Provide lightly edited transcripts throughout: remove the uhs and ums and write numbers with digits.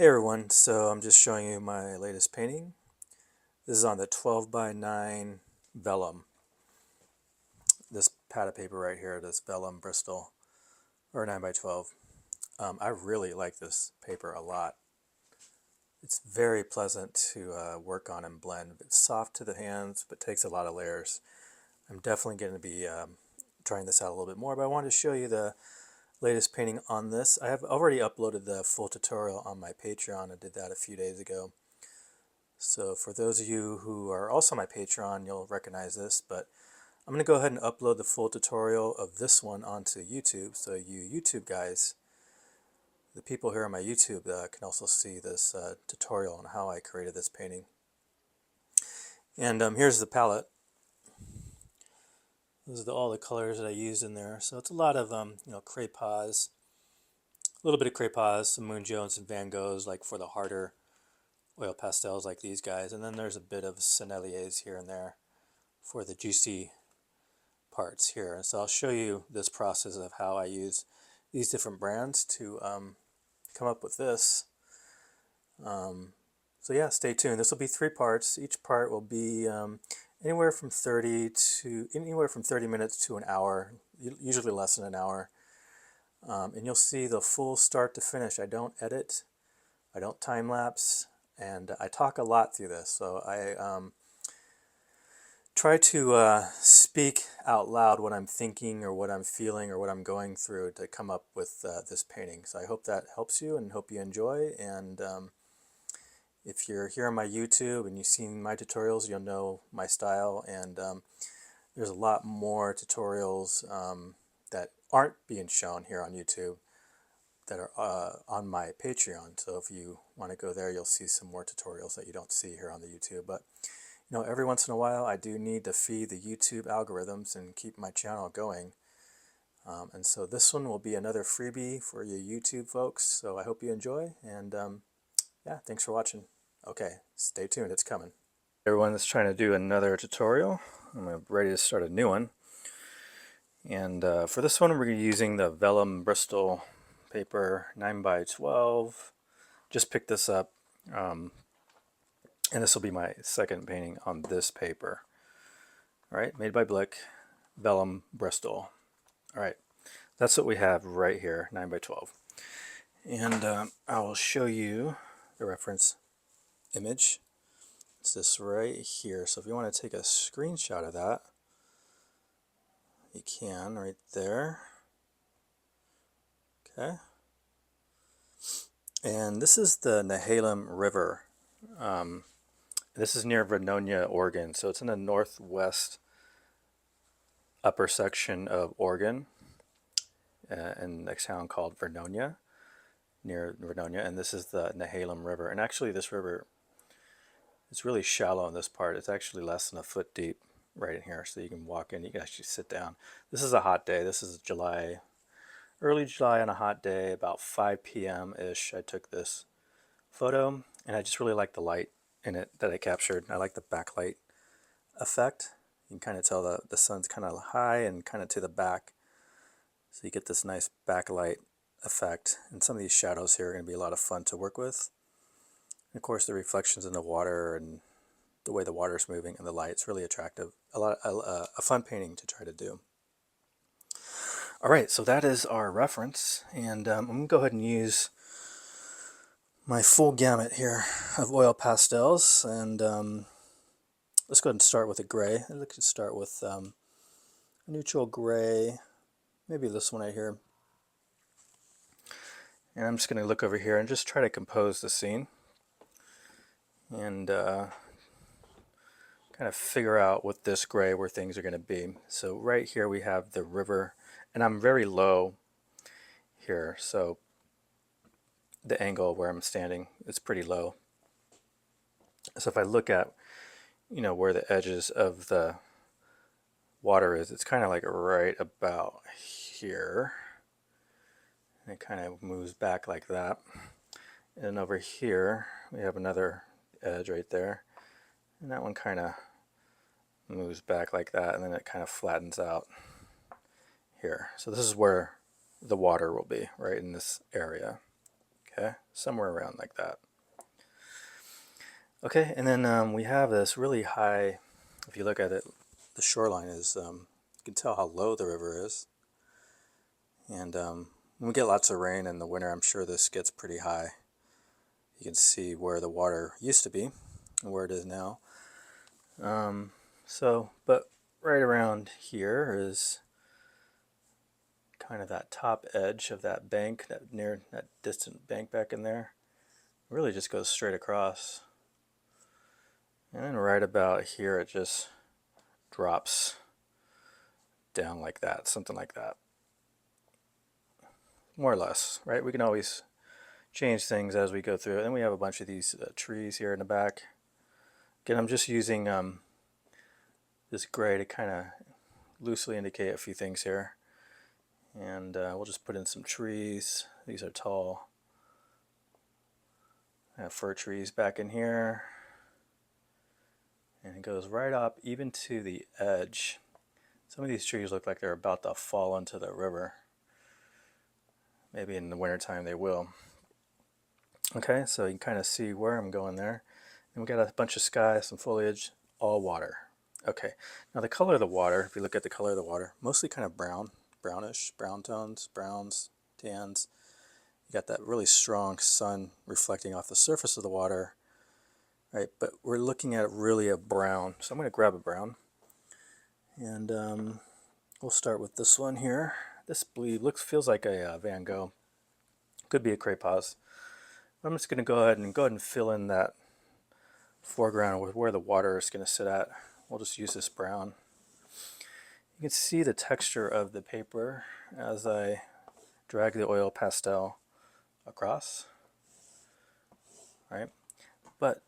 Hey everyone, so I'm just showing you my latest painting. This is on the 12 by 9 vellum. This pad of paper right here, this vellum Bristol, or 9 by 12. I really like this paper a lot. It's very pleasant to work on and blend. It's soft to the hands, but takes a lot of layers. I'm definitely going to be trying this out a little bit more, but I wanted to show you the latest painting on this. I have already uploaded the full tutorial on my Patreon. I did that a few days ago. So for those of you who are also my Patreon, you'll recognize this, but I'm going to go ahead and upload the full tutorial of this one onto YouTube, so you YouTube guys, the people here on my YouTube, can also see this tutorial on how I created this painting. And here's the palette. Those are all the colors that I used in there. So it's a lot of crayons, a little bit of crayons, some Moon Jones and Van Goghs, like for the harder oil pastels like these guys, and then there's a bit of Senneliers here and there for the juicy parts here. So I'll show you this process of how I use these different brands to come up with this. So yeah, stay tuned. This will be 3 parts. Each part will be anywhere from 30 minutes to an hour, usually less than an hour. And you'll see the full start to finish. I don't edit, I don't time lapse, and I talk a lot through this. So I try to speak out loud what I'm thinking or what I'm feeling or what I'm going through to come up with this painting. So I hope that helps you and hope you enjoy. And if you're here on my YouTube and you've seen my tutorials, you'll know my style. And there's a lot more tutorials that aren't being shown here on YouTube that are on my Patreon. So if you want to go there, you'll see some more tutorials that you don't see here on the YouTube. But every once in a while I do need to feed the YouTube algorithms and keep my channel going. And so this one will be another freebie for you YouTube folks. So I hope you enjoy, and yeah, thanks for watching. Okay, stay tuned, it's coming. Everyone that's trying to do another tutorial, I'm ready to start a new one. And for this one we're using the Vellum Bristol paper 9 by 12. Just picked this up. And this will be my second painting on this paper. All right, made by Blick, Vellum, Bristol. All right, that's what we have right here, 9 by 12. And I will show you the reference image. It's this right here. So if you want to take a screenshot of that, you can right there. Okay. And this is the Nehalem River. This is near Vernonia, Oregon. So it's in the northwest upper section of Oregon, in a town called Vernonia, near Vernonia. And this is the Nehalem River. And actually this river, it's really shallow in this part. It's actually less than a foot deep right in here. So you can walk in, you can actually sit down. This is a hot day. This is July, early July on a hot day, about 5 p.m.-ish. I took this photo, and I just really like the light in it that I captured. I like the backlight effect. You can kind of tell the sun's kind of high and kind of to the back, so you get this nice backlight effect. And some of these shadows here are going to be a lot of fun to work with. And of course the reflections in the water and the way the water is moving and the light, it's really attractive. A fun painting to try to do. All right, so that is our reference, and I'm going to go ahead and use my full gamut here of oil pastels. And let's go ahead and start with a gray. I'd like to start with a neutral gray, maybe this one right here. And I'm just going to look over here and just try to compose the scene and kind of figure out with this gray where things are going to be. So right here we have the river, and I'm very low here, so the angle where I'm standing is pretty low. So if I look at where the edges of the water is, it's kind of like right about here, and it kind of moves back like that. And over here we have another edge right there, and that one kind of moves back like that, and then it kind of flattens out here. So this is where the water will be, right in this area. Okay, somewhere around like that. Okay, and then we have this really high, if you look at it, the shoreline is, you can tell how low the river is. And when we get lots of rain in the winter, I'm sure this gets pretty high. You can see where the water used to be and where it is now. But right around here is kind of that top edge of that bank, that distant bank back in there. It really just goes straight across. And then right about here it just drops down like that, something like that. More or less, right? We can always change things as we go through it. And we have a bunch of these trees here in the back. Again, I'm just using this gray to kind of loosely indicate a few things here. And we'll just put in some trees. These are tall. I have fir trees back in here. And it goes right up even to the edge. Some of these trees look like they're about to fall into the river. Maybe in the wintertime they will. Okay, so you can kind of see where I'm going there. And we got a bunch of sky, some foliage, all water. Okay, now the color of the water, if you look at the color of the water, mostly kind of brownish, brown tones, browns, tans. You got that really strong sun reflecting off the surface of the water, right? But we're looking at really a brown. So I'm going to grab a brown. And we'll start with this one here. This feels like a Van Gogh. Could be a Crepaz. I'm just going to go ahead and fill in that foreground with where the water is going to sit at. We'll just use this brown. You can see the texture of the paper as I drag the oil pastel across. Right? But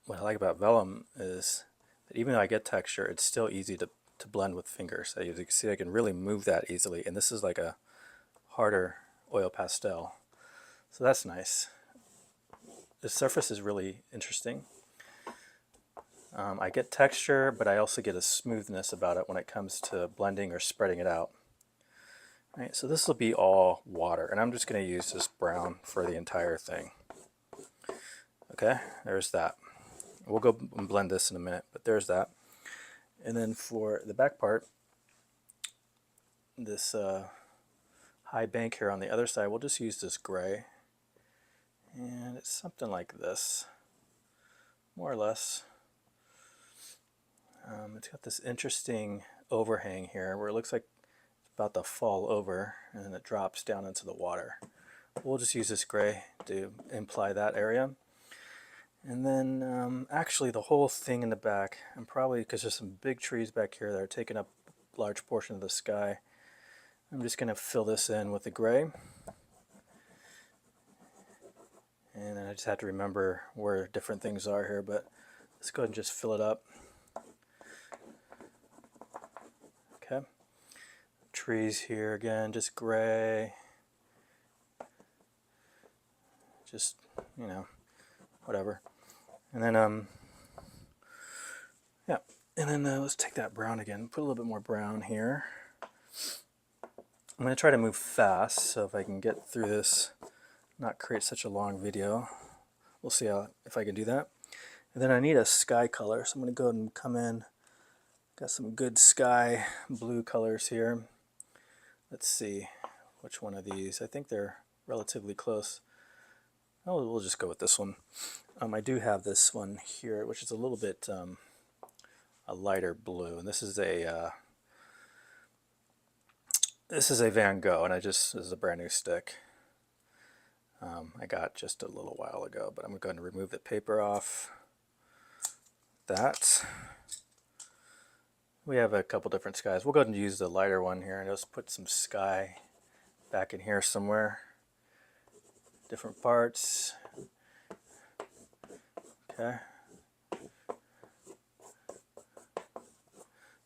what I like about Vellum is that even though I get texture, it's still easy to blend with fingers. As you can see, I can really move that easily, and this is like a harder oil pastel. So that's nice. The surface is really interesting. I get texture, but I also get a smoothness about it when it comes to blending or spreading it out. Right, so this will be all water, and I'm just going to use this brown for the entire thing. Okay, there's that. We'll go and blend this in a minute, but there's that. And then for the back part, this high bank here on the other side, we'll just use this gray. And it's something like this, more or less. It's got this interesting overhang here where it looks like it's about to fall over, and then it drops down into the water. We'll just use this gray to imply that area. And then actually the whole thing in the back, and probably because there's some big trees back here that are taking up a large portion of the sky, I'm just going to fill this in with the gray. And then I just have to remember where different things are here, but let's go ahead and just fill it up. Okay. Trees here again, just gray. Just, you know, whatever. And then, yeah. And then let's take that brown again, put a little bit more brown here. I'm going to try to move fast, so if I can get through this, not create such a long video. We'll see if I can do that. And then I need a sky color, so I'm going to go ahead and come in. Got some good sky blue colors here. Let's see which one of these. I think they're relatively close. Oh, we'll just go with this one. I do have this one here, which is a little bit a lighter blue, and this is a Van Gogh, and this is a brand new stick. I got just a little while ago, but I'm going to remove the paper off that. We have a couple different skies. We'll go ahead and use the lighter one here, and just put some sky back in here somewhere. Different parts. Okay.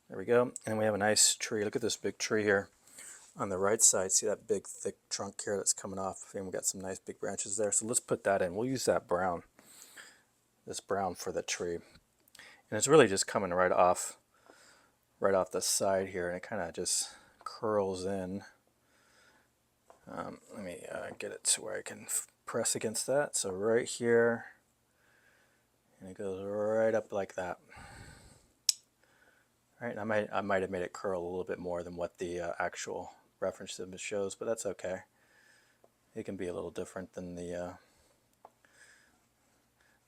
There we go. And we have a nice tree. Look at this big tree here on the right side. See that big thick trunk here that's coming off? And we got some nice big branches there. So let's put that in. We'll use that brown. This brown for the tree. And it's really just coming right off the side here, and it kind of just curls in. Let me get it to where I can press against that. So right here, and it goes right up like that. All right, I might have made it curl a little bit more than what the actual reference image shows, but that's okay. It can be a little different than the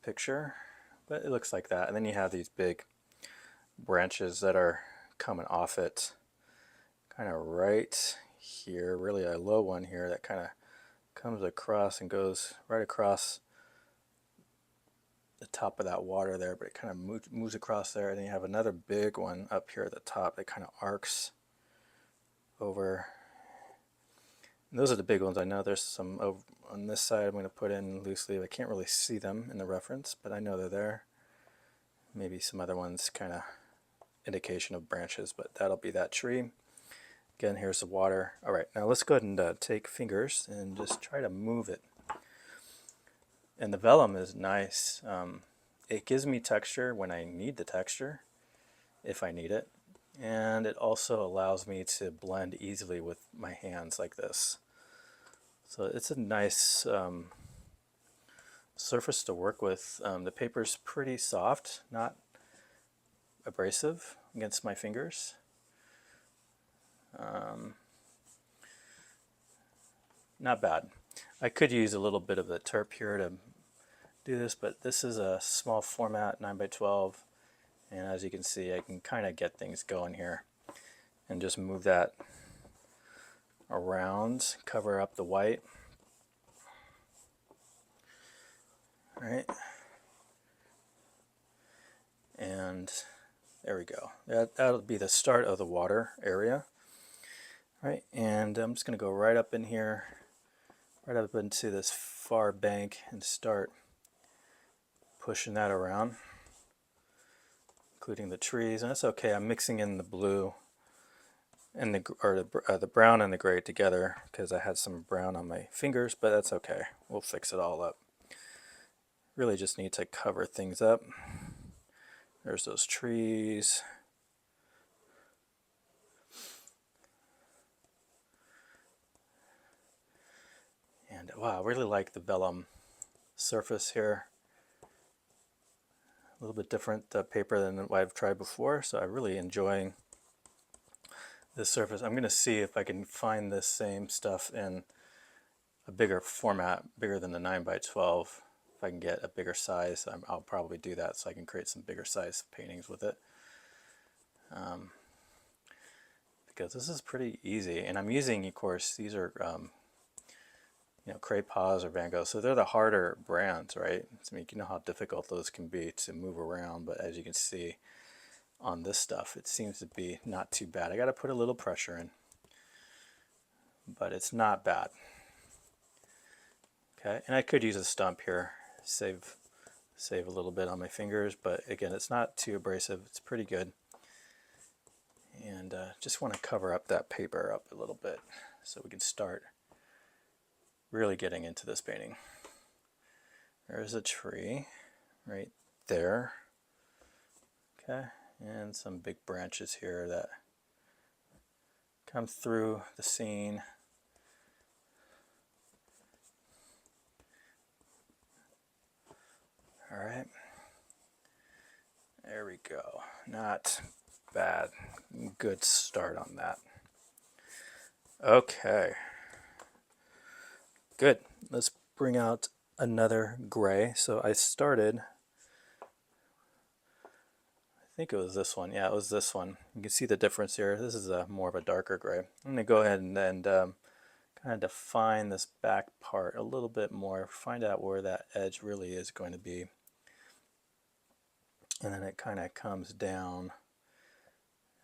picture, but it looks like that. And then you have these big branches that are coming off it, kind of right here, really a low one here that kind of comes across and goes right across the top of that water there, but it kind of moves across there. And then you have another big one up here at the top that kind of arcs over. And those are the big ones. I know there's some over on this side I'm going to put in loose leaf. I can't really see them in the reference, but I know they're there. Maybe some other ones kind of indication of branches, but that'll be that tree. Again, here's the water. All right, now let's go ahead and take fingers and just try to move it. And the vellum is nice. It gives me texture when I need the texture, if I need it. And it also allows me to blend easily with my hands like this. So it's a nice surface to work with. The paper's pretty soft, not abrasive against my fingers. Not bad. I could use a little bit of the terp here to do this, but this is a small format, 9x12, and as you can see, I can kind of get things going here and just move that around, cover up the white. All right, and there we go. That'll be the start of the water area. All right, and I'm just going to go right up in here, right up into this far bank and start pushing that around, including the trees. And that's okay. I'm mixing in the blue and the brown and the gray together because I had some brown on my fingers, but that's okay. We'll fix it all up. Really just need to cover things up. There's those trees. And wow, I really like the vellum surface here. A little bit different paper than what I've tried before, so I'm really enjoying this surface. I'm going to see if I can find this same stuff in a bigger format, bigger than the 9x12. If I can get a bigger size, I'll probably do that so I can create some bigger size paintings with it. Because this is pretty easy, and I'm using, of course, these are you know, Craypas or Van Gogh, so they're the harder brands, right? I mean, you know how difficult those can be to move around, but as you can see on this stuff, it seems to be not too bad. I got to put a little pressure in, but it's not bad. Okay, and I could use a stump here, save a little bit on my fingers, but again, it's not too abrasive. It's pretty good. And just want to cover up that paper up a little bit so we can start really getting into this painting. There's a tree right there. Okay, and some big branches here that come through the scene. All right, there we go. Not bad. Good start on that. Okay, good. Let's bring out another gray. So I started, I think it was this one. Yeah, it was this one. You can see the difference here. This is a more of a darker gray. I'm going to go ahead and kind of define this back part a little bit more, find out where that edge really is going to be. And then it kind of comes down,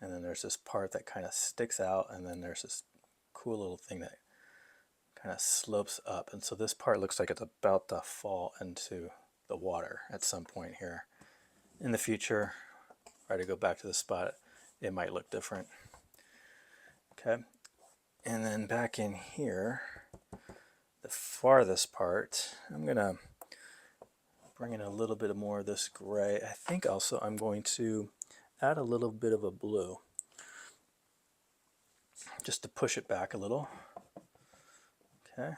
and then there's this part that kind of sticks out, and then there's this cool little thing that kind of slopes up. And so this part looks like it's about to fall into the water at some point here. In the future, try to go back to the spot, it might look different. Okay, and then back in here, the farthest part, I'm gonna bring in a little bit more of this gray. I think also I'm going to add a little bit of a blue just to push it back a little. Okay,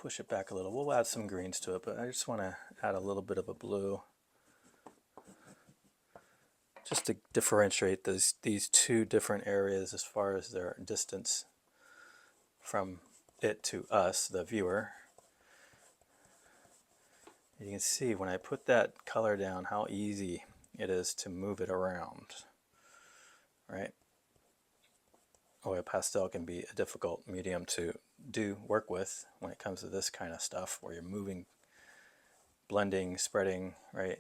push it back a little. We'll add some greens to it, but I just want to add a little bit of a blue just to differentiate these two different areas as far as their distance from it to us, the viewer. You can see when I put that color down how easy it is to move it around, right? Oil pastel can be a difficult medium to work with when it comes to this kind of stuff where you're moving, blending, spreading, right?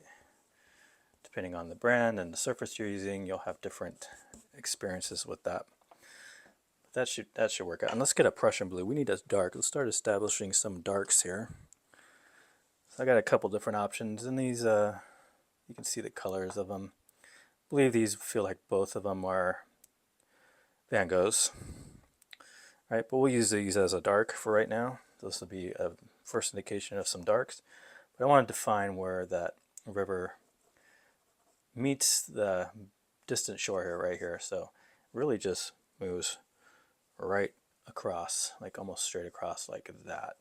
Depending on the brand and the surface you're using, you'll have different experiences with that. That should work out. And let's get a Prussian blue. We need a dark. Let's start establishing some darks here. So I got a couple different options, and these you can see the colors of them. I believe these feel like both of them are Van Goghs, right? But we'll use these as a dark for right now. This will be a first indication of some darks. But I want to define where that river meets the distant shore here, right here. So really just moves right across, like almost straight across like that.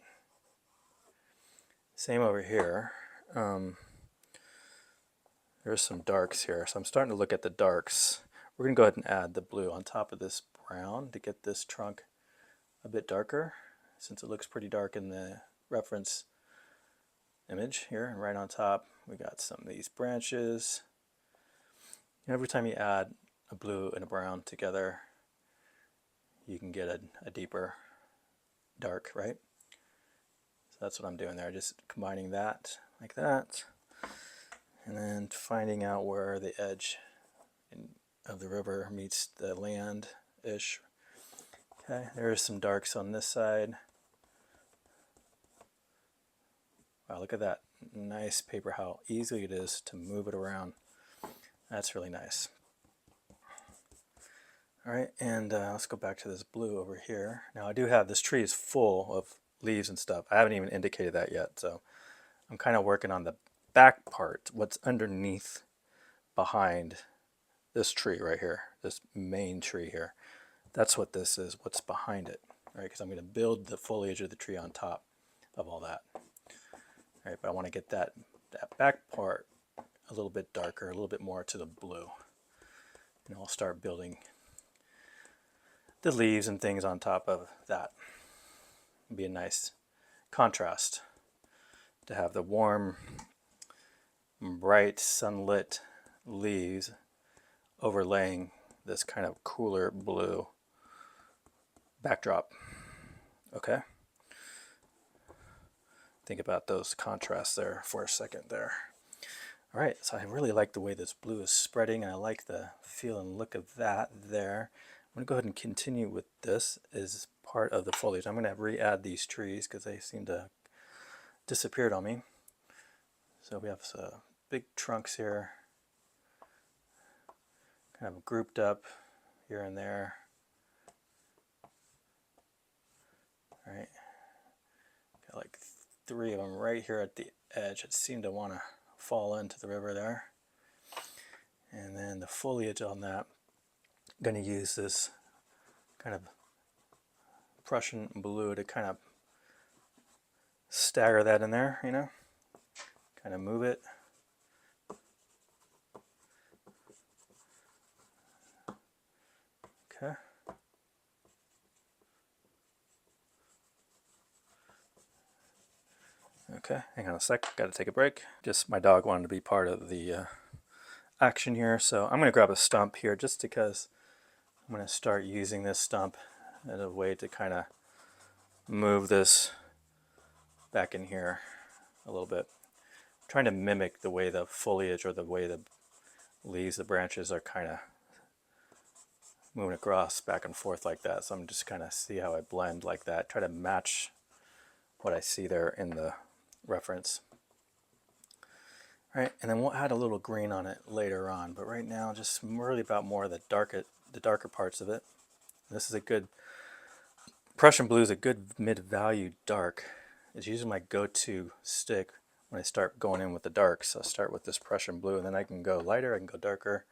Same over here. There's some darks here. So I'm starting to look at the darks. We're going to go ahead and add the blue on top of this brown to get this trunk a bit darker, since it looks pretty dark in the reference image here. And right on top, we got some of these branches. Every time you add a blue and a brown together, you can get a deeper dark, right? So that's what I'm doing there, just combining that like that, and then finding out where the edge of the river meets the land-ish. Okay, there's some darks on this side. Wow, look at that nice paper, how easy it is to move it around. That's really nice. All right, and let's go back to this blue over here. Now I do have, this tree is full of leaves and stuff. I haven't even indicated that yet, so I'm kind of working on the back part, what's underneath, behind this tree right here, this main tree here. That's what this is, what's behind it, right? Because I'm going to build the foliage of the tree on top of all that. All right, but I want to get that back part a little bit darker, a little bit more to the blue. And I'll start building the leaves and things on top of that. It'd be a nice contrast to have the warm, bright, sunlit leaves overlaying this kind of cooler blue backdrop. Okay? Think about those contrasts there for a second there. All right, so I really like the way this blue is spreading, and I like the feel and look of that there. I'm going to go ahead and continue with this as part of the foliage. I'm going to re-add these trees because they seem to have disappeared on me. So we have some big trunks here, kind of grouped up here and there. All right, got like 3 of them right here at the edge that seem to want to fall into the river there. And then the foliage on that, I'm going to use this kind of Prussian blue to kind of stagger that in there, you know, kind of move it. Okay. Okay, hang on a sec, got to take a break. Just my dog wanted to be part of the action here, so I'm going to grab a stump here just because I'm going to start using this stump as a way to kind of move this back in here a little bit. I'm trying to mimic the way the foliage or the way the leaves, the branches are kind of moving across back and forth like that. So I'm just kind of see how I blend like that, try to match what I see there in the reference. All right, and then we'll add a little green on it later on, but right now just really about more of the darker parts of it. This is a good, Prussian blue is a good mid-value dark. It's usually my go-to stick when I start going in with the darks. So I'll start with this Prussian blue, and then I can go lighter, I can go darker.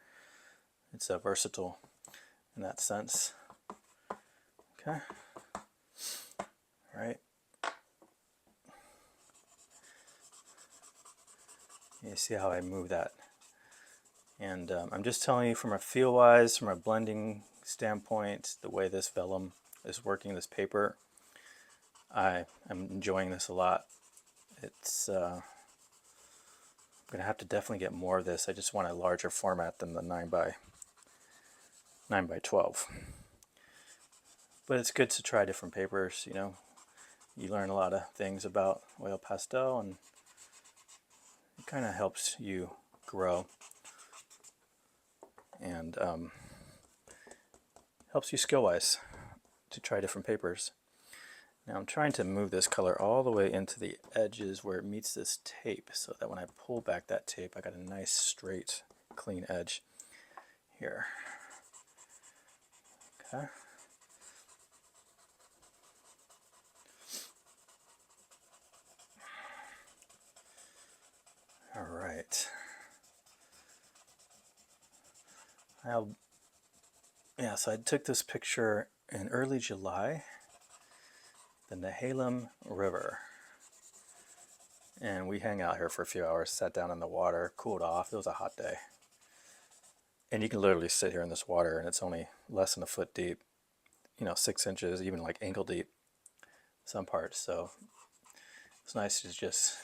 It's versatile in that sense. Okay. All right. You see how I move that. And I'm just telling you from a feel-wise, from a blending standpoint, the way this vellum is working, this paper, I am enjoying this a lot. It's I'm gonna have to definitely get more of this. I just want a larger format than the 9 by 12. But it's good to try different papers, you know. You learn a lot of things about oil pastel, and it kind of helps you grow and helps you skill-wise to try different papers. Now I'm trying to move this color all the way into the edges where it meets this tape, so that when I pull back that tape, I got a nice straight clean edge here. Okay. All right. So I took this picture in early July, the Nehalem River. And we hang out here for a few hours, sat down in the water, cooled off. It was a hot day. And you can literally sit here in this water and it's only less than a foot deep, you know, 6 inches, even like ankle deep some parts. So it's nice to just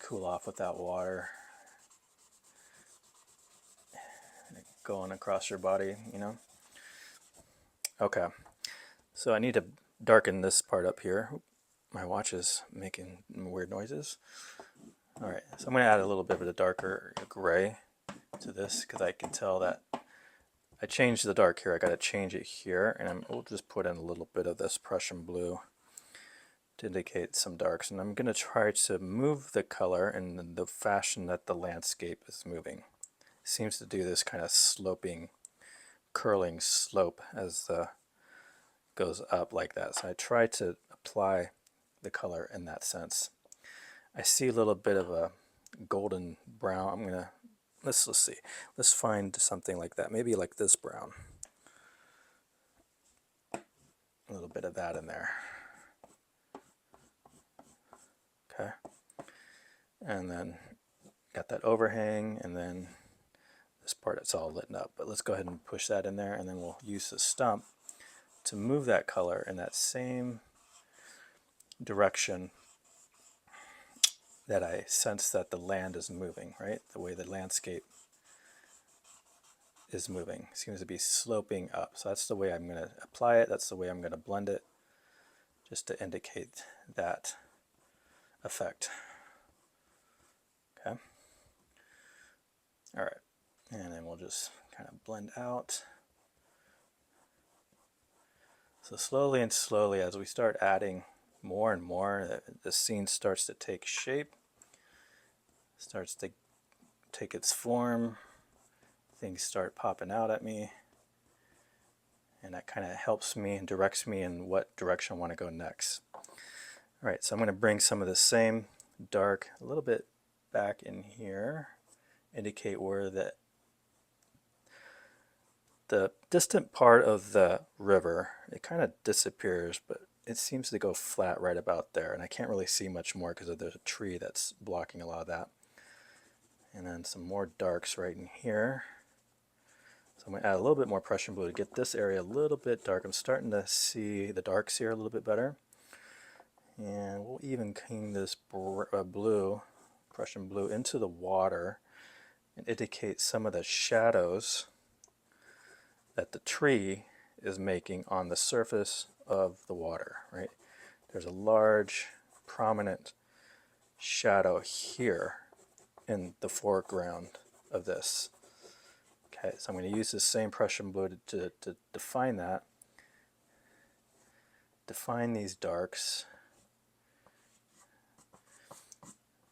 cool off with that water going across your body, you know. Okay, so I need to darken this part up here. My watch is making weird noises. All right, so I'm going to add a little bit of a darker gray to this because I can tell that I changed the dark here. I got to change it here, and we'll just put in a little bit of this Prussian blue to indicate some darks. And I'm going to try to move the color in the fashion that the landscape is moving. It seems to do this kind of sloping, curling slope as the goes up like that. So I try to apply the color in that sense. I see a little bit of a golden brown. I'm gonna let's see. Let's find something like that. Maybe like this brown. A little bit of that in there. Okay. And then got that overhang, and then this part it's all lit up. But let's go ahead and push that in there, and then we'll use the stump to move that color in that same direction that I sense that the land is moving, right? The way the landscape is moving. It seems to be sloping up. So that's the way I'm going to apply it. That's the way I'm going to blend it, just to indicate that effect. Okay. All right. And then we'll just kind of blend out. So slowly and slowly, as we start adding more and more, the scene starts to take shape, starts to take its form. Things start popping out at me, and that kind of helps me and directs me in what direction I want to go next. All right, so I'm going to bring some of the same dark a little bit back in here, indicate where the distant part of the river, it kind of disappears, but it seems to go flat right about there, and I can't really see much more because there's a tree that's blocking a lot of that. And then some more darks right in here. So I'm going to add a little bit more Prussian blue to get this area a little bit dark. I'm starting to see the darks here a little bit better. And we'll even king this blue, Prussian blue, into the water and indicate some of the shadows that the tree is making on the surface of the water, right? There's a large, prominent shadow here in the foreground of this. Okay, so I'm going to use the same Prussian blue to define that. Define these darks.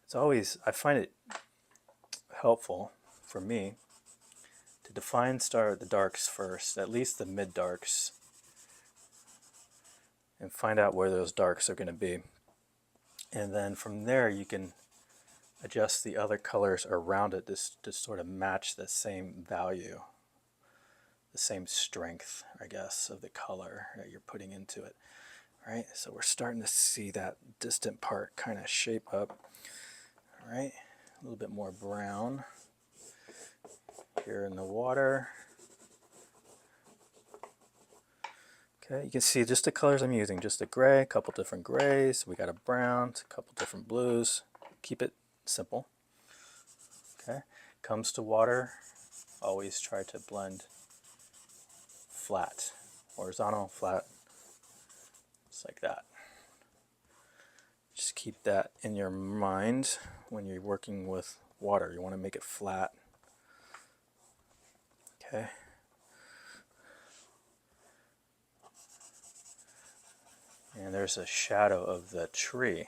It's always, I find it helpful for me to define the darks first, at least the mid darks, and find out where those darks are going to be. And then from there you can adjust the other colors around it to sort of match the same value, the same strength, I guess, of the color that you're putting into it. Right? So we're starting to see that distant part kind of shape up. right, a little bit more brown here in the water. Okay, you can see just the colors I'm using, just a gray, a couple different grays, we got a brown, a couple different blues. Keep it simple. Okay, comes to water, always try to blend flat, horizontal, flat, just like that. Just keep that in your mind when you're working with water. You want to make it flat. Okay. And there's a shadow of the tree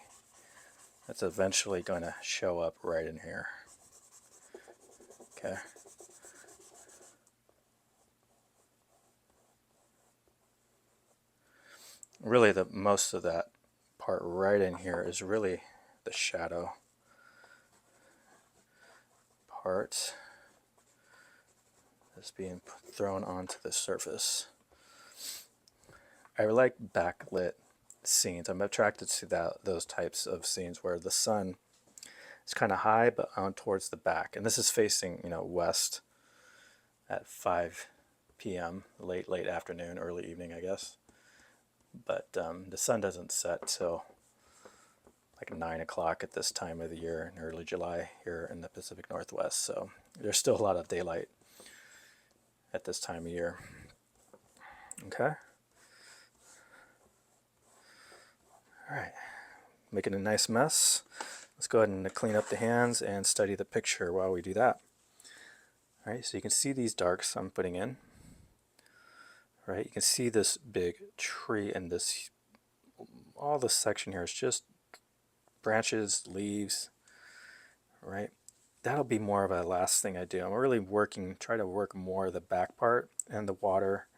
that's eventually going to show up right in here. Okay. Really, the most of that part right in here is really the shadow part that's being thrown onto the surface. I like backlit scenes. I'm attracted to those types of scenes where the sun is kind of high but on towards the back. And this is facing, west at 5 p.m., late afternoon, early evening, I guess. But the sun doesn't set till like 9 o'clock at this time of the year in early July here in the Pacific Northwest. So there's still a lot of daylight at this time of year. Okay. All right, making a nice mess. Let's go ahead and clean up the hands and study the picture while we do that. All right, so you can see these darks I'm putting in. Right, you can see this big tree and all this section here is just branches, leaves, right? That'll be more of a last thing I do. I'm really try to work more of the back part and the water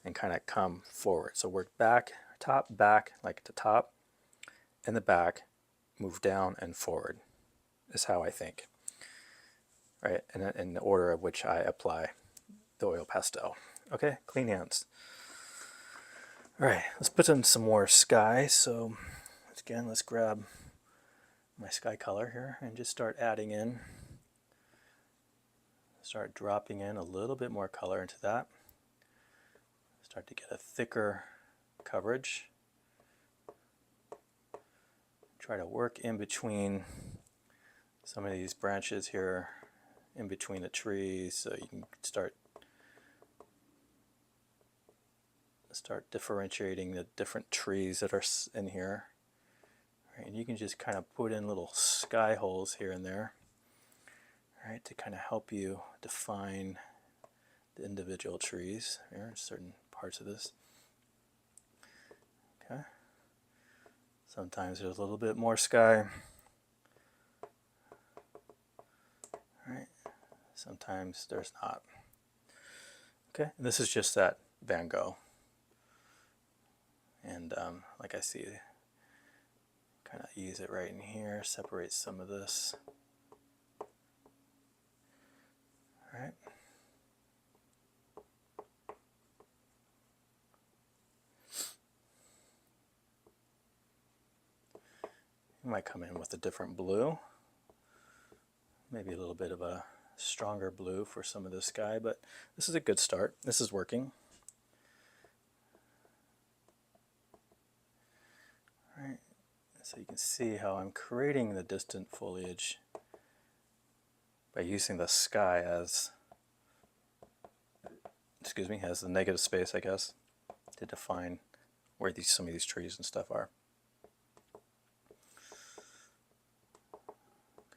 and kind of come forward. So work back, top, back, like the top and the back, move down and forward is how I think, right? And in the order of which I apply the oil pastel. Okay, clean hands. All right, let's put in some more sky. So again, let's grab my sky color here and just start adding in, start dropping in a little bit more color into that. Start to get a thicker coverage. Try to work in between some of these branches here, in between the trees, so you can start differentiating the different trees that are in here. Right, and you can just kind of put in little sky holes here and there, right, to kind of help you define the individual trees here in certain parts of this. Okay. Sometimes there's a little bit more sky. Right. Sometimes there's not. Okay, and this is just that Van Gogh. And like I see, kind of use it right in here, separate some of this. All right. You might come in with a different blue, maybe a little bit of a stronger blue for some of this sky, but this is a good start. This is working. All right. So you can see how I'm creating the distant foliage by using the sky as, as the negative space, I guess, to define where some of these trees and stuff are.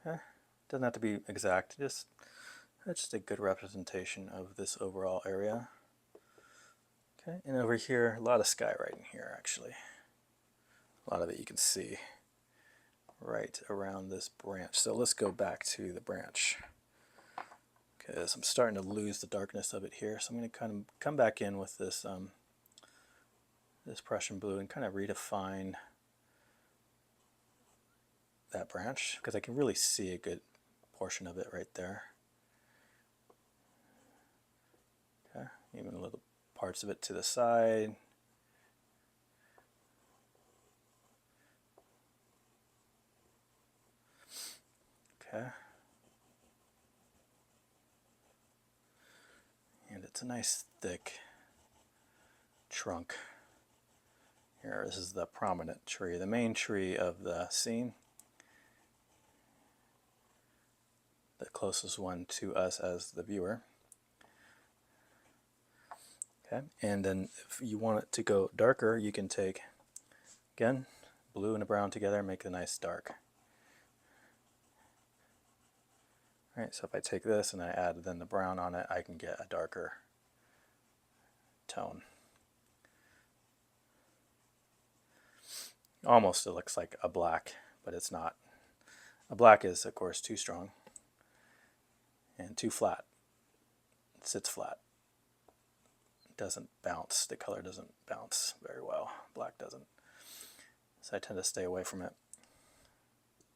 Okay, doesn't have to be exact, that's just a good representation of this overall area. Okay, and over here, a lot of sky right in here actually. A lot of it you can see right around this branch. So let's go back to the branch, because I'm starting to lose the darkness of it here. So I'm going to kind of come back in with this this Prussian blue and kind of redefine that branch, because I can really see a good portion of it right there. Okay, even little parts of it to the side. Okay. And it's a nice thick trunk. Here, this is the prominent tree, the main tree of the scene. The closest one to us as the viewer. Okay, and then if you want it to go darker, you can take, again, blue and a brown together and make a nice dark. All right, so if I take this and I add then the brown on it, I can get a darker tone. Almost it looks like a black, but it's not. A black is, of course, too strong and too flat. It sits flat. It doesn't bounce. The color doesn't bounce very well. Black doesn't. So I tend to stay away from it.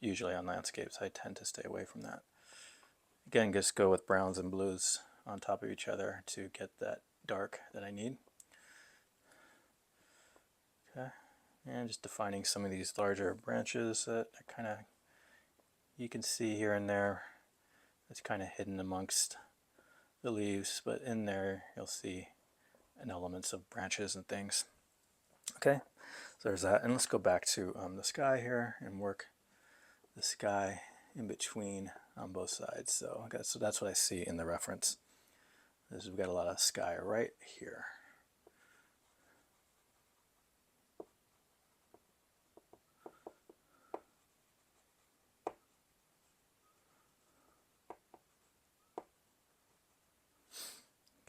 Usually on landscapes, I tend to stay away from that. Again, just go with browns and blues on top of each other to get that dark that I need. Okay, and just defining some of these larger branches that are kind of, you can see here and there, it's kind of hidden amongst the leaves, but in there you'll see elements of branches and things. Okay, so there's that, and let's go back to the sky here and work the sky in between on both sides. So that's what I see in the reference. We've got a lot of sky right here.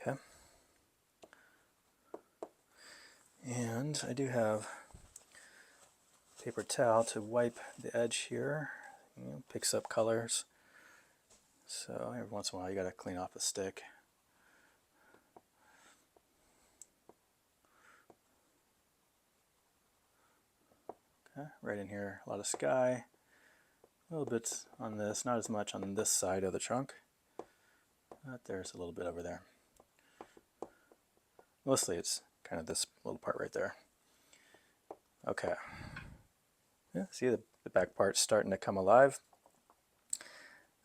Okay. And I do have paper towel to wipe the edge here. Picks up colors. So every once in a while you got to clean off a stick. Okay, right in here, a lot of sky. A little bit on this, not as much on this side of the trunk. But there's a little bit over there. Mostly it's kind of this little part right there. Okay. Yeah, see the back part's starting to come alive.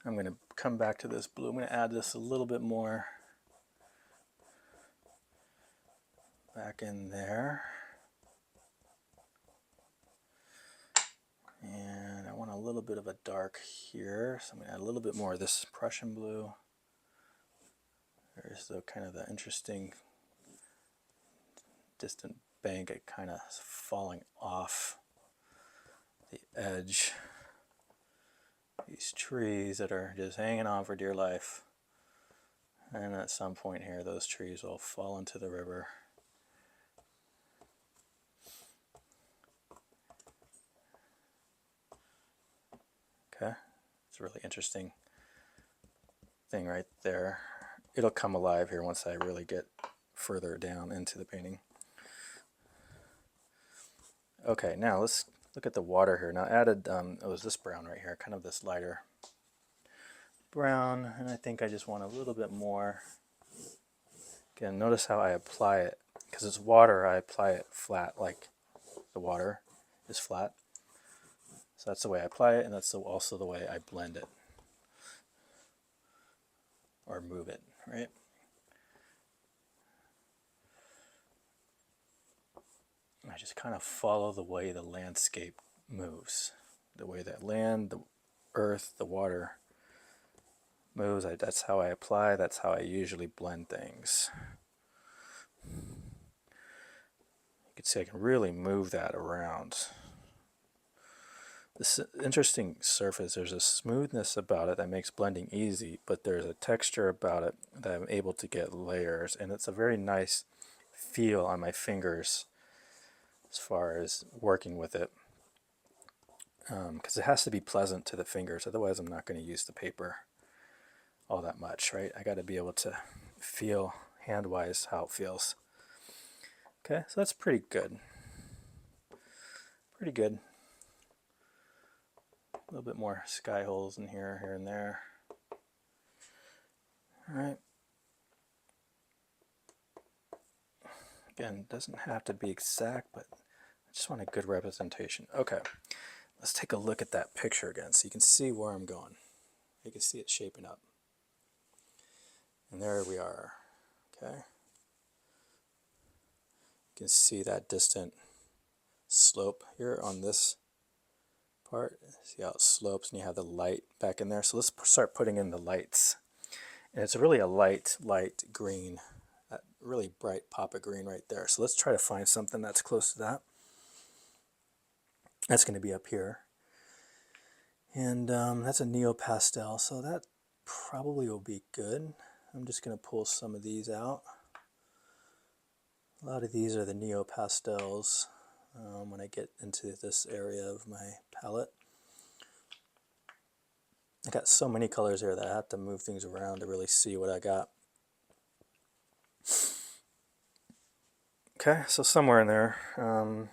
I'm going to come back to this blue. I'm going to add this a little bit more back in there. And I want a little bit of a dark here, so I'm going to add a little bit more of this Prussian blue. There's the kind of the interesting distant bank, it kind of falling off the edge. These trees that are just hanging on for dear life. And at some point here, those trees will fall into the river. Okay, it's a really interesting thing right there. It'll come alive here once I really get further down into the painting. Okay, now let's look at the water here. Now I added, it was this brown right here, kind of this lighter brown, and I think I just want a little bit more. Again, notice how I apply it. Because it's water, I apply it flat, like the water is flat. So that's the way I apply it, and that's also the way I blend it. Or move it, right? I just kind of follow the way the landscape moves. The way that land, the earth, the water moves. That's how I apply, that's how I usually blend things. You can see I can really move that around. This interesting surface, there's a smoothness about it that makes blending easy, but there's a texture about it that I'm able to get layers, and it's a very nice feel on my fingers as far as working with it, because it has to be pleasant to the fingers, otherwise I'm not going to use the paper all that much, right? I got to be able to feel hand-wise how it feels. Okay, so that's pretty good. Pretty good. A little bit more sky holes in here, here and there. All right. Again, it doesn't have to be exact, but I just want a good representation. Okay, let's take a look at that picture again so you can see where I'm going. You can see it shaping up. And there we are. Okay. You can see that distant slope here on this part. See how it slopes, and you have the light back in there. So let's start putting in the lights. And it's really a light green, that really bright pop of green right there. So let's try to find something that's close to that. That's going to be up here. And that's a Neo Pastel, so that probably will be good. I'm just going to pull some of these out. A lot of these are the Neo Pastels when I get into this area of my palette. I got so many colors here that I have to move things around to really see what I got. Okay, so somewhere in there.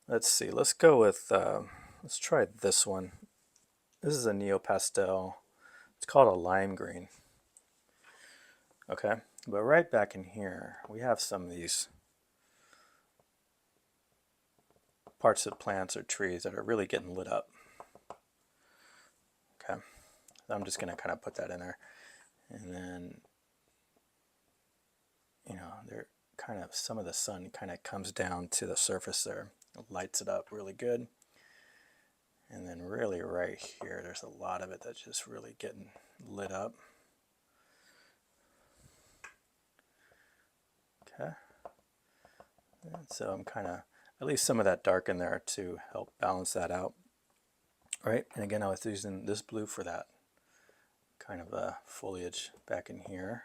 Let's see, let's go with, let's try this one. This is a Neo Pastel. It's called a lime green. Okay, but right back in here, we have some of these parts of plants or trees that are really getting lit up. Okay, so I'm just going to kind of put that in there. And then, you know, they're kind of, some of the sun kind of comes down to the surface there. It lights it up really good. And then really right here, there's a lot of it that's just really getting lit up. Okay. And so I'm kind of, at least some of that dark in there to help balance that out. Right, and again, I was using this blue for that kind of foliage back in here.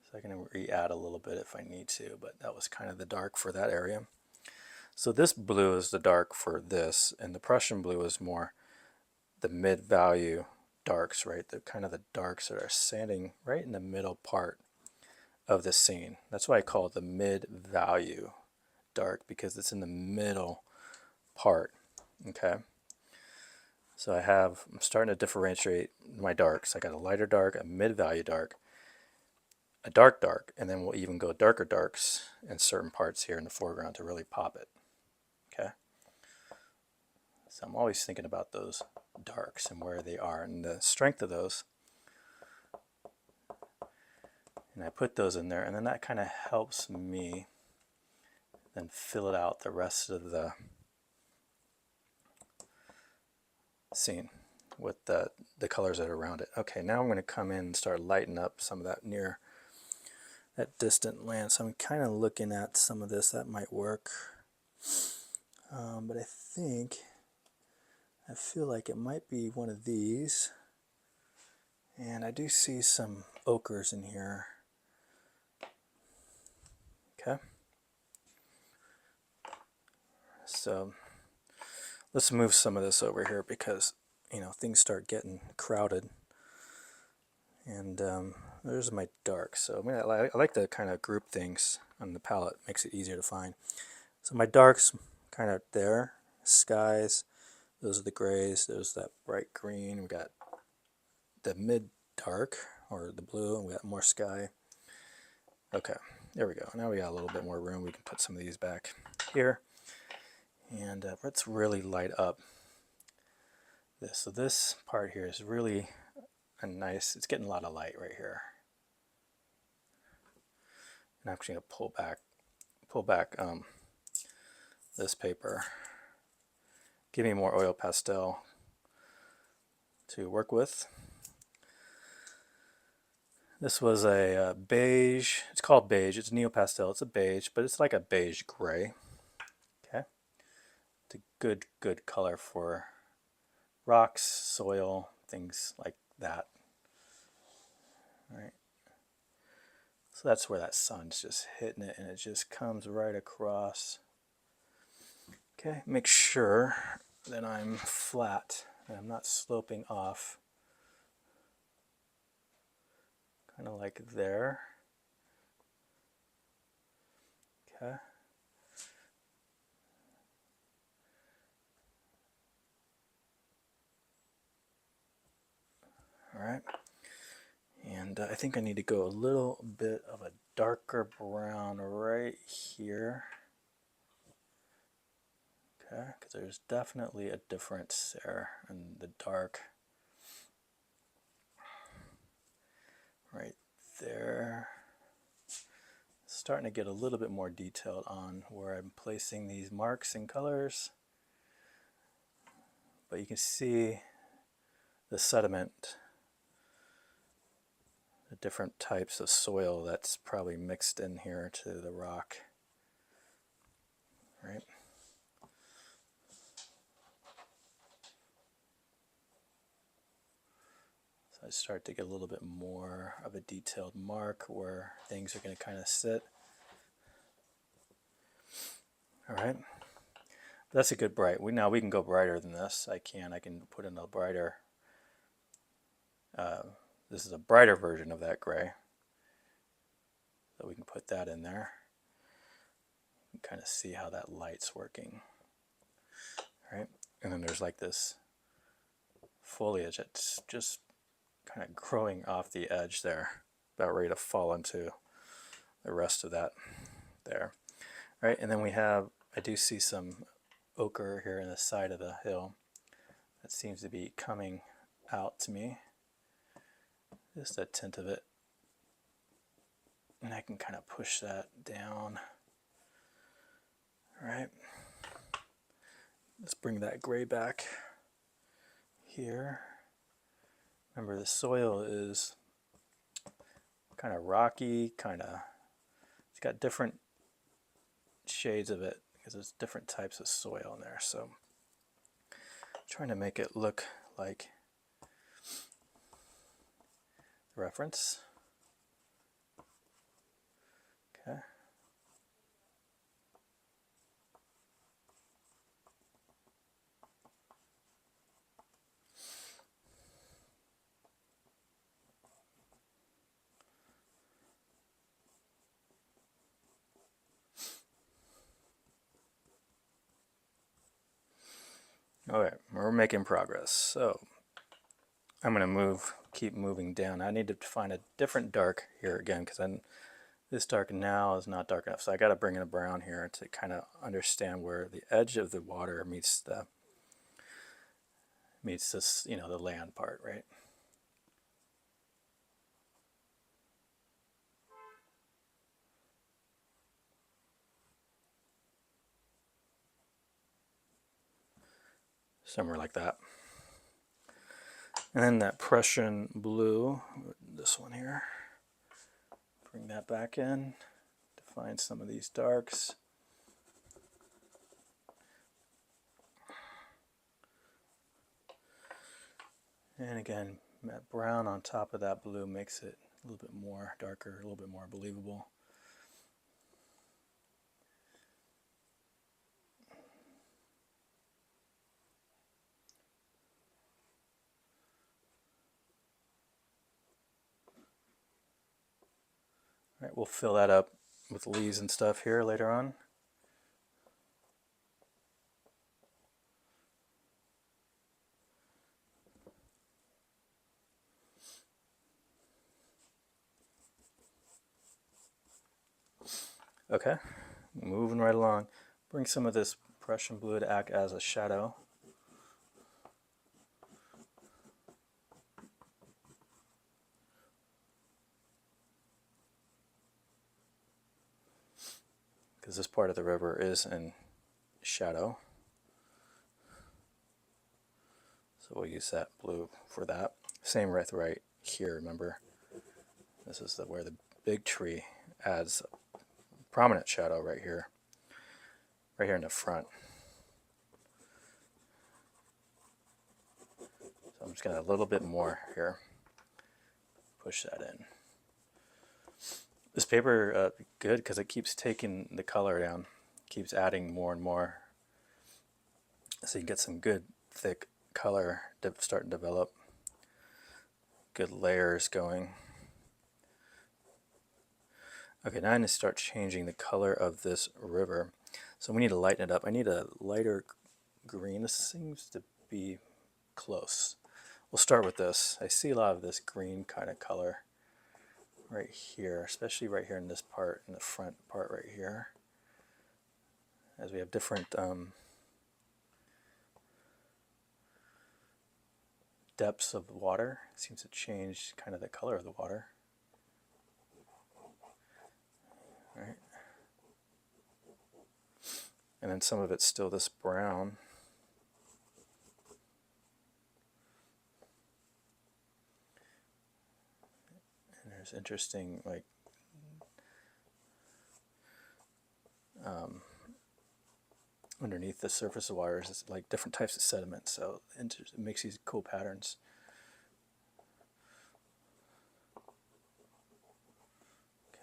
So I can re-add a little bit if I need to, but that was kind of the dark for that area. So this blue is the dark for this, and the Prussian blue is more the mid-value darks, right? The kind of the darks that are standing right in the middle part of the scene. That's why I call it the mid-value dark, because it's in the middle part, okay? So I'm starting to differentiate my darks. I got a lighter dark, a mid-value dark, a dark dark, and then we'll even go darker darks in certain parts here in the foreground to really pop it. Okay. So I'm always thinking about those darks and where they are and the strength of those. And I put those in there, and then that kind of helps me then fill it out the rest of the scene with the colors that are around it. Okay, now I'm going to come in and start lighting up some of that near that distant land. So I'm kind of looking at some of this that might work. But I feel like it might be one of these. And I do see some ochres in here. Okay. So let's move some of this over here because, you know, things start getting crowded. And there's my dark. So I like to kind of group things on the palette. Makes it easier to find. So my darks kind of there. Skies. Those are the grays. There's that bright green. We got the mid dark or the blue, and we got more sky. Okay, there we go. Now we got a little bit more room. We can put some of these back here. And let's really light up this. So this part here is really a nice, it's getting a lot of light right here. And I'm actually going to pull back this paper. Give me more oil pastel to work with. This was a beige. It's called beige. It's Neo Pastel. It's a beige, but it's like a beige gray. Okay, it's a good color for rocks, soil, things like that. All right. So that's where that sun's just hitting it, and it just comes right across. Okay, make sure that I'm flat and I'm not sloping off. Kind of like there. Okay. All right. And I think I need to go a little bit of a darker brown right here. Okay, because there's definitely a difference there in the dark. right there. Starting to get a little bit more detailed on where I'm placing these marks and colors. But you can see the sediment, the different types of soil that's probably mixed in here to the rock, right? So I start to get a little bit more of a detailed mark where things are going to kind of sit. All right, that's a good bright. Now we can go brighter than this. I can put in a brighter, this is a brighter version of that gray. So we can put that in there. You can kind of see how that light's working. All right, and then there's like this foliage that's just kind of growing off the edge there, about ready to fall into the rest of that there. All right, and then we have, I do see some ochre here in the side of the hill that seems to be coming out to me. Just a tint of it. And I can kind of push that down. All right. Let's bring that gray back here. Remember, the soil is kind of rocky, it's got different shades of it because there's different types of soil in there. So I'm trying to make it look like the reference. Okay. All right, we're making progress. So I'm going to keep moving down. I need to find a different dark here again because this dark now is not dark enough. So I got to bring in a brown here to kind of understand where the edge of the water meets this, the land part, right? Somewhere like that. And then that Prussian blue, this one here, bring that back in to find some of these darks. And again, that brown on top of that blue makes it a little bit more darker, a little bit more believable. All right, we'll fill that up with leaves and stuff here later on. Okay, moving right along. Bring some of this Prussian blue to act as a shadow. Because this part of the river is in shadow. So we'll use that blue for that. Same with right here, remember? This is where the big tree adds prominent shadow right here in the front. So I'm just going to a little bit more here, push that in. This paper, good because it keeps taking the color down, keeps adding more and more. So you get some good thick color starting to develop, good layers going. Okay, now I need to start changing the color of this river. So we need to lighten it up. I need a lighter green. This seems to be close. We'll start with this. I see a lot of this green kind of color right here, especially right here in this part, in the front part right here. As we have different depths of water, it seems to change kind of the color of the water. And then some of it's still this brown. And there's interesting, like, underneath the surface of water is like different types of sediment, so it makes these cool patterns.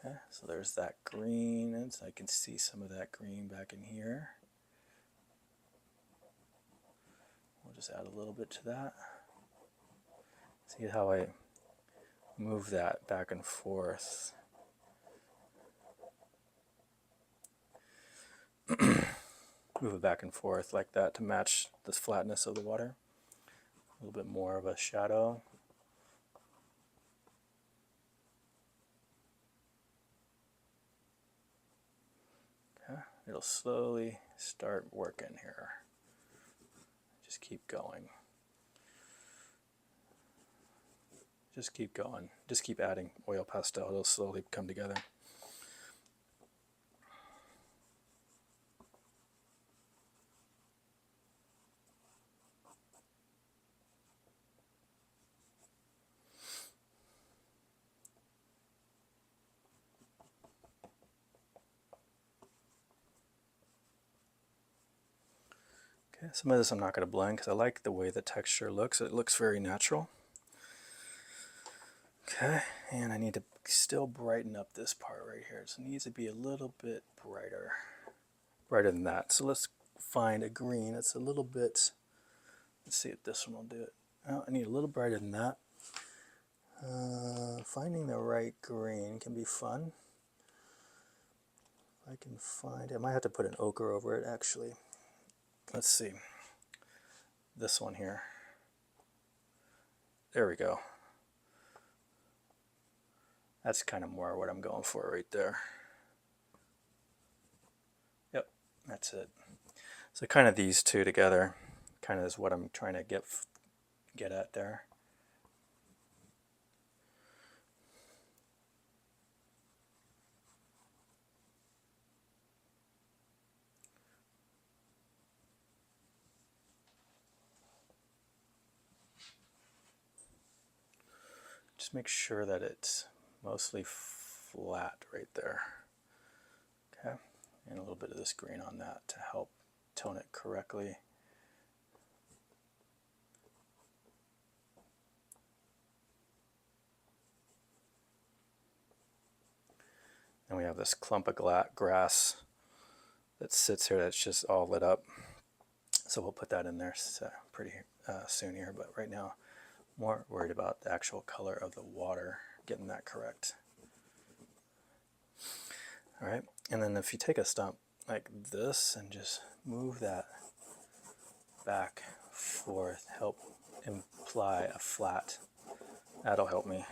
Okay, so there's that green, and so I can see some of that green back in here. We'll just add a little bit to that. See how I move that back and forth. Move it back and forth like that to match this flatness of the water. A little bit more of a shadow. Okay, it'll slowly start working here. Just keep going. Just keep going. Just keep adding oil pastel. It'll slowly come together. Okay, some of this I'm not going to blend because I like the way the texture looks. It looks very natural. Okay, and I need to still brighten up this part right here. So it needs to be a little bit brighter than that. So let's find a green that's a little bit, let's see if this one will do it. Oh, I need a little brighter than that. Finding the right green can be fun. I can find it. I might have to put an ochre over it actually. Let's see. This one here. There we go. That's kind of more what I'm going for right there. Yep, that's it. So kind of these two together kind of is what I'm trying to get at there. Just make sure that it's mostly flat right there. Okay, and a little bit of this green on that to help tone it correctly. And we have this clump of grass that sits here that's just all lit up. So we'll put that in there pretty soon here, but right now more worried about the actual color of the water, getting that correct. All right, and then if you take a stump like this and just move that back, forth, help imply a flat, that'll help me.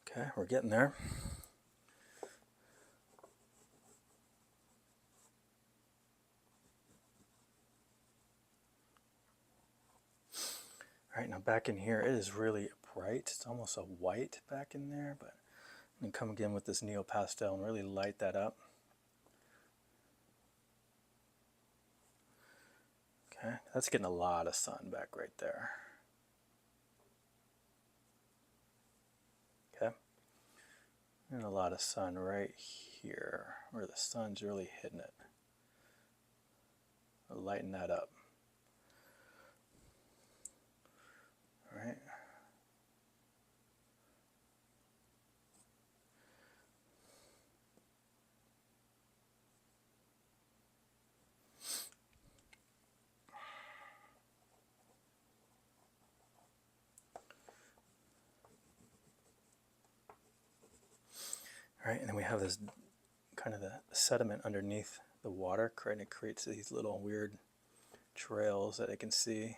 Okay, we're getting there. All right, now back in here, it is really bright. It's almost a white back in there, but I'm going to come again with this Neo Pastel and really light that up. Okay, that's getting a lot of sun back right there. Okay, and a lot of sun right here, where the sun's really hitting it. I'll lighten that up. All right. All right, and then we have this kind of the sediment underneath the water, and it creates these little weird trails that I can see.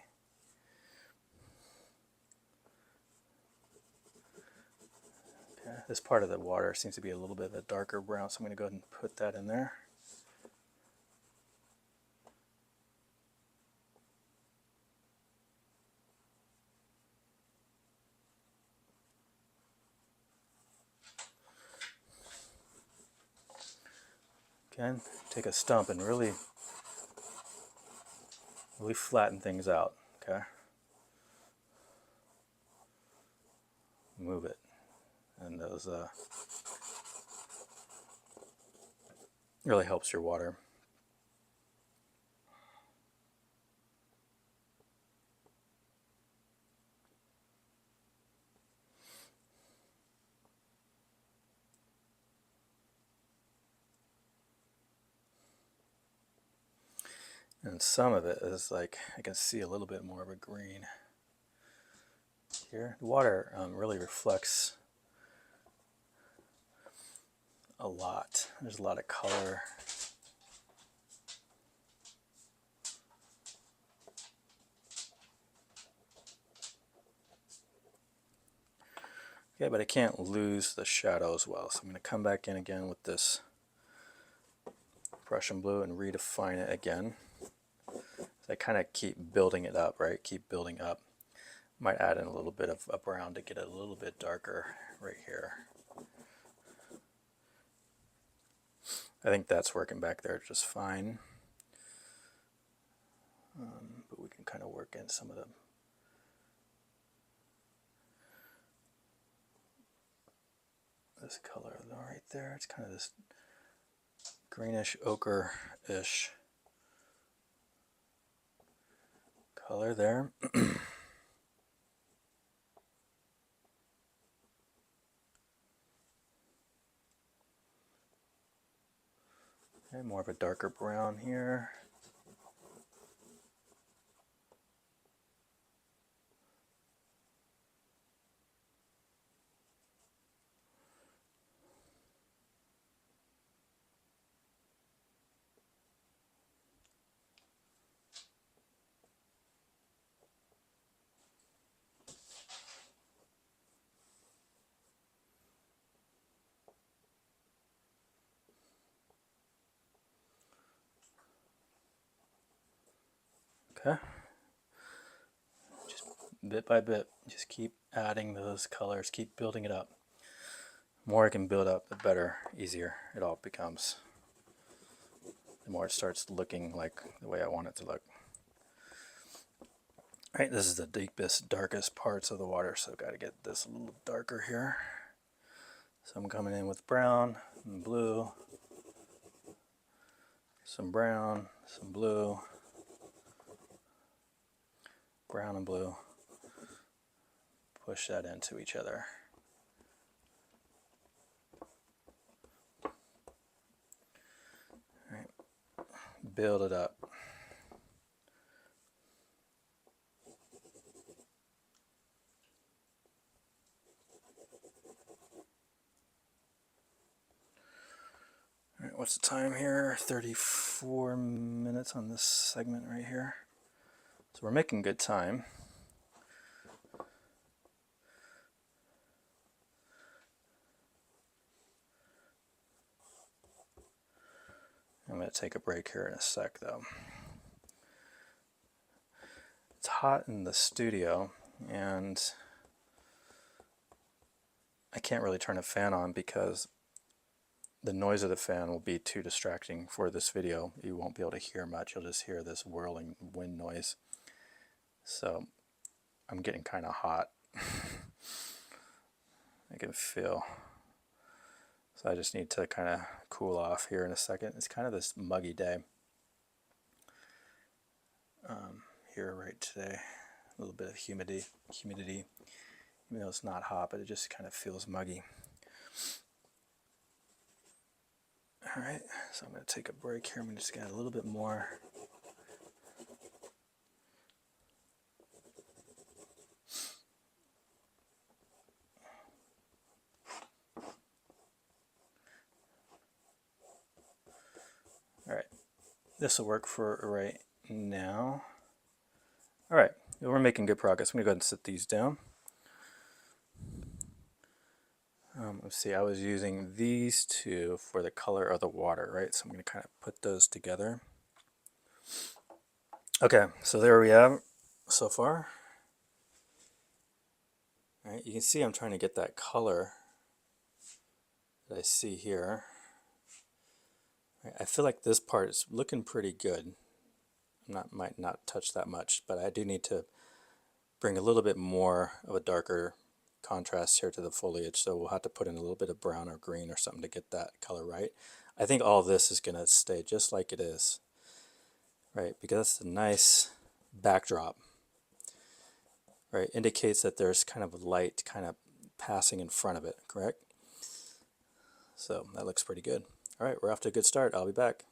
Okay, this part of the water seems to be a little bit of a darker brown, so I'm going to go ahead and put that in there. Again, take a stump and really flatten things out, okay? Move it. And those really helps your water. And some of it is like, I can see a little bit more of a green here. The water really reflects a lot. There's a lot of color. Okay, but I can't lose the shadow as well. So I'm going to come back in again with this Prussian blue and redefine it again. So I kind of keep building it up, right? Keep building up. Might add in a little bit of a brown to get it a little bit darker right here. I think that's working back there just fine. But we can kind of work in some of the this color right there. It's kind of this greenish ochre-ish color there. Okay, more of a darker brown here. Okay, just bit by bit, just keep adding those colors, keep building it up. The more I can build up, the better, easier it all becomes. The more it starts looking like the way I want it to look. All right, this is the deepest, darkest parts of the water, so I've got to get this a little darker here. So I'm coming in with brown and blue, some brown, some blue, brown and blue. Push that into each other. All right, build it up. All right, what's the time here? 34 minutes on this segment right here. So we're making good time. I'm going to take a break here in a sec though. It's hot in the studio and I can't really turn a fan on because the noise of the fan will be too distracting for this video. You won't be able to hear much. You'll just hear this whirling wind noise. So I'm getting kind of hot. I can feel. So I just need to kind of cool off here in a second. It's kind of this muggy day here right today. A little bit of humidity, even though it's not hot, but it just kind of feels muggy. All right, so I'm going to take a break here. I'm going to just add a little bit more. All right, this will work for right now. All right, we're making good progress. I'm going to go ahead and sit these down. Let's see, I was using these two for the color of the water, right? So I'm going to kind of put those together. Okay, so there we have so far. All right, you can see I'm trying to get that color that I see here. Right, I feel like this part is looking pretty good. Might not touch that much, but I do need to bring a little bit more of a darker contrast here to the foliage, so we'll have to put in a little bit of brown or green or something to get that color right. I think all of this is going to stay just like it is, right, because that's a nice backdrop, right, indicates that there's kind of light kind of passing in front of it, correct? So that looks pretty good. All right, we're off to a good start. I'll be back.